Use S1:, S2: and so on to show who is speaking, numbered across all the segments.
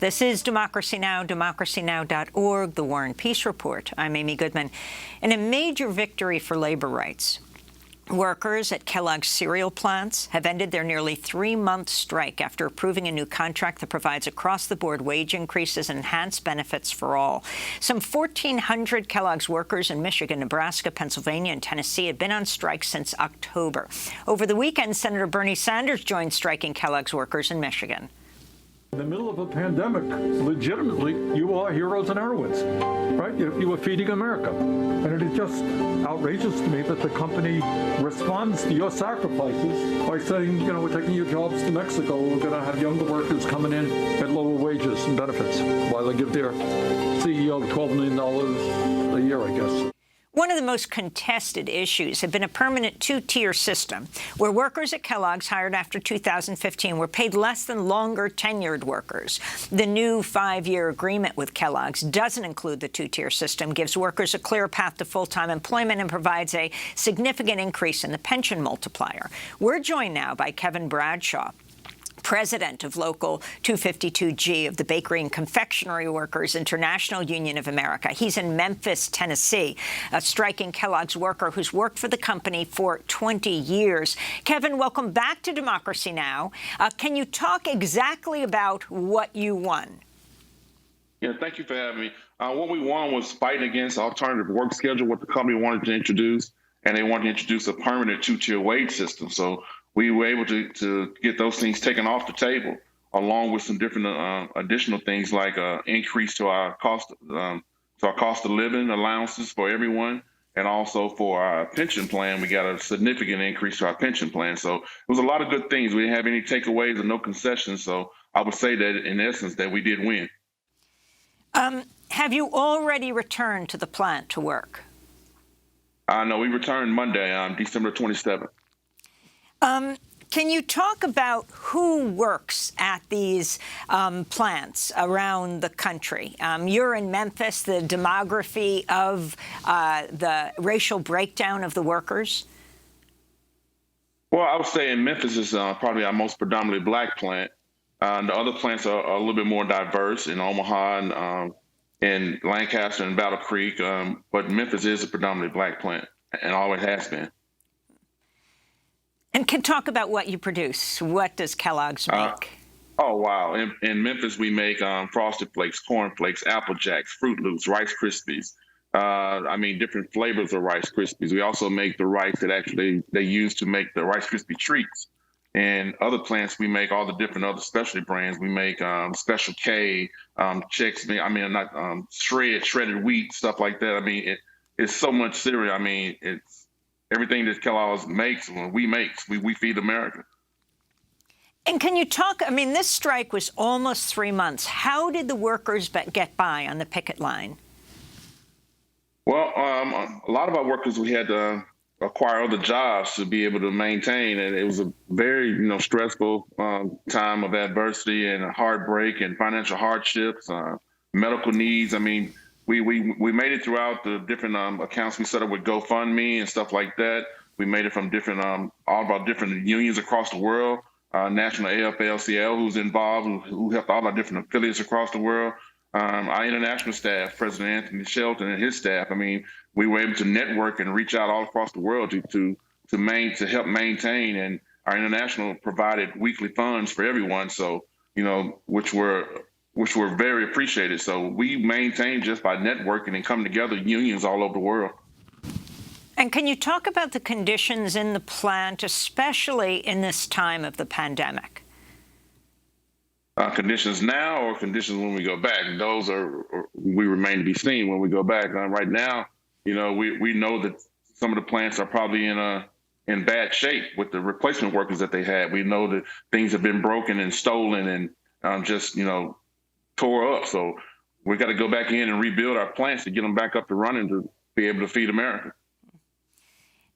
S1: This is Democracy Now!, democracynow.org, The War and Peace Report. I'm Amy Goodman. In a major victory for labor rights, workers at Kellogg's cereal plants have ended their nearly 3-month strike after approving a new contract that provides across-the-board wage increases and enhanced benefits for all. Some 1,400 Kellogg's workers in Michigan, Nebraska, Pennsylvania, and Tennessee had been on strike since October. Over the weekend, Senator Bernie Sanders joined striking Kellogg's workers in Michigan.
S2: In the middle of a pandemic, legitimately, you are heroes and heroines, right? You were feeding America. And it is just outrageous to me that the company responds to your sacrifices by saying, we're taking your jobs to Mexico. We're going to have younger workers coming in at lower wages and benefits while they give their CEO $12 million a year, I guess.
S1: One of the most contested issues had been a permanent two-tier system where workers at Kellogg's hired after 2015 were paid less than longer tenured workers. The new 5-year agreement with Kellogg's doesn't include the two-tier system, gives workers a clear path to full-time employment, and provides a significant increase in the pension multiplier. We're joined now by Kevin Bradshaw, president of Local 252G of the Bakery and Confectionery Workers International Union of America. He's in Memphis, Tennessee, a striking Kellogg's worker who's worked for the company for 20 years. Kevin, welcome back to Democracy Now! Can you talk exactly about what you won?
S3: Yeah, thank you for having me. What we won was fighting against alternative work schedule, what the company wanted to introduce, and they wanted to introduce a permanent two-tier wage system. So we were able to get those things taken off the table, along with some different additional things like increase to our cost of living allowances for everyone, and also for our pension plan, we got a significant increase to our pension plan. So it was a lot of good things. We didn't have any takeaways and no concessions. So I would say that in essence that we did win.
S1: Have you already returned to the plant to work?
S3: No, we returned Monday, December 27th.
S1: Can you talk about who works at these plants around the country? You're in Memphis, the demography of the racial breakdown of the workers?
S3: Well, I would say in Memphis is probably our most predominantly black plant. The other plants are a little bit more diverse in Omaha and Lancaster and Battle Creek, but Memphis is a predominantly black plant and always has been.
S1: And can talk about what you produce. What does Kellogg's make?
S3: Oh, wow. In Memphis, we make Frosted Flakes, Corn Flakes, Apple Jacks, Fruit Loops, Rice Krispies. Different flavors of Rice Krispies. We also make the rice that actually they use to make the Rice Krispie treats. And other plants, we make all the different other specialty brands. We make Special K, shredded wheat, stuff like that. It's so much cereal. It's everything that Kellogg's makes, we feed America.
S1: And can you talk, this strike was almost 3 months. How did the workers get by on the picket line?
S3: Well, a lot of our workers, we had to acquire other jobs to be able to maintain. And it was a very, stressful time of adversity and heartbreak and financial hardships, medical needs. We made it throughout the different accounts we set up with GoFundMe and stuff like that. We made it from different all of our different unions across the world. National AFL-CIO, who's involved, who helped all our different affiliates across the world. Our international staff, President Anthony Shelton and his staff. We were able to network and reach out all across the world to help maintain. And our international provided weekly funds for everyone. So which were very appreciated. So we maintained just by networking and coming together, unions all over the world.
S1: And can you talk about the conditions in the plant, especially in this time of the pandemic?
S3: Conditions now or conditions when we go back? Those we remain to be seen when we go back. Right now, we know that some of the plants are probably in bad shape with the replacement workers that they had. We know that things have been broken and stolen and tore up. So we got to go back in and rebuild our plants to get them back up to running to be able to feed America.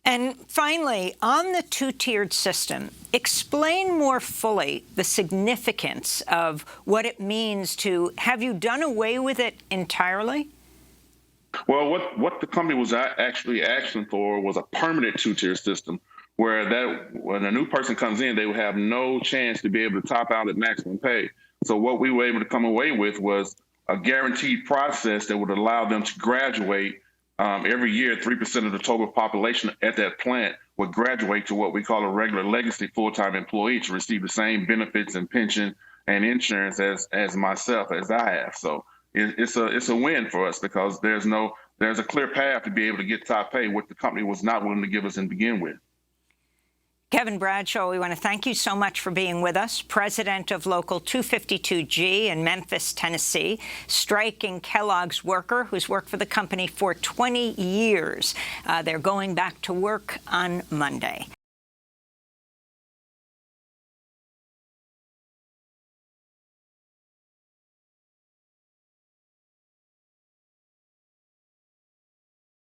S1: And finally, on the two-tiered system, explain more fully the significance of what it means to have you done away with it entirely?
S3: Well, what the company was actually asking for was a permanent two-tier system where when a new person comes in, they would have no chance to be able to top out at maximum pay. So what we were able to come away with was a guaranteed process that would allow them to graduate every year. 3% of the total population at that plant would graduate to what we call a regular legacy full-time employee to receive the same benefits and pension and insurance as myself, as I have. So it's a win for us because there's a clear path to be able to get top pay, what the company was not willing to give us and begin with.
S1: Kevin Bradshaw, we want to thank you so much for being with us, president of Local 252G in Memphis, Tennessee, striking Kellogg's worker who's worked for the company for 20 years. They're going back to work on Monday.